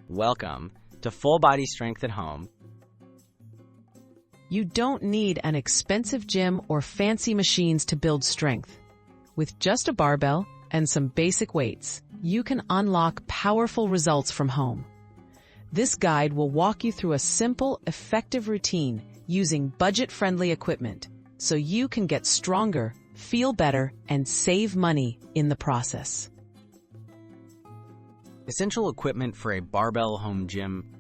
Welcome to Full Body Strength at Home. You don't need an expensive gym or fancy machines to build strength. With just a barbell and some basic weights, you can unlock powerful results from home. This guide will walk you through a simple, effective routine using budget-friendly equipment so you can get stronger, feel better, and save money in the process. Essential equipment for a barbell home gym.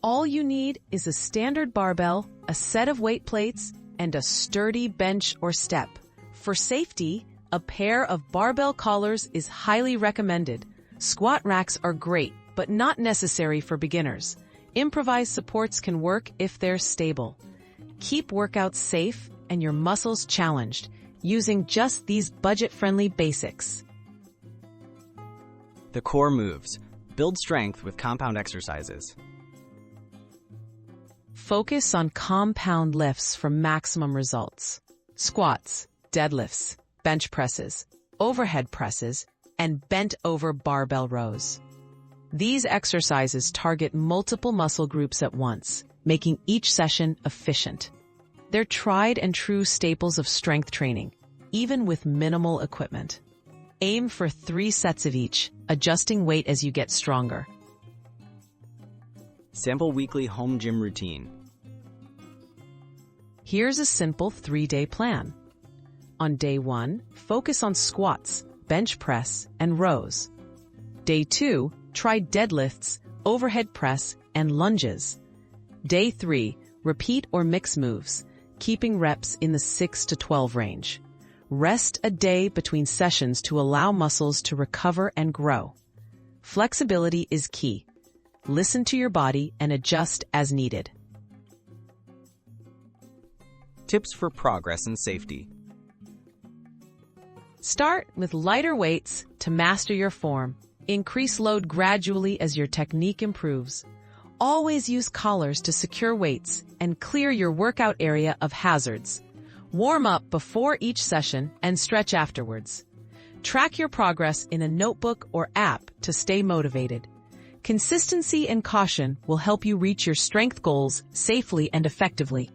All you need is a standard barbell, a set of weight plates, and a sturdy bench or step. For safety, a pair of barbell collars is highly recommended. Squat racks are great, but not necessary for beginners. Improvised supports can work if they're stable. Keep workouts safe and your muscles challenged using just these budget-friendly basics. The core moves. Build strength with compound exercises. Focus on compound lifts for maximum results. Squats, deadlifts, bench presses, overhead presses, and bent-over barbell rows. These exercises target multiple muscle groups at once, making each session efficient. They're tried and true staples of strength training, even with minimal equipment. Aim for 3 sets of each, adjusting weight as you get stronger. Sample weekly home gym routine. Here's a simple 3-day plan. On day 1, focus on squats, bench press, and rows. Day 2, try deadlifts, overhead press, and lunges. Day 3, repeat or mix moves, keeping reps in the 6 to 12 range. Rest a day between sessions to allow muscles to recover and grow. Flexibility is key. Listen to your body and adjust as needed. Tips for progress and safety. Start with lighter weights to master your form. Increase load gradually as your technique improves. Always use collars to secure weights and clear your workout area of hazards. Warm up before each session and stretch afterwards. Track your progress in a notebook or app to stay motivated. Consistency and caution will help you reach your strength goals safely and effectively.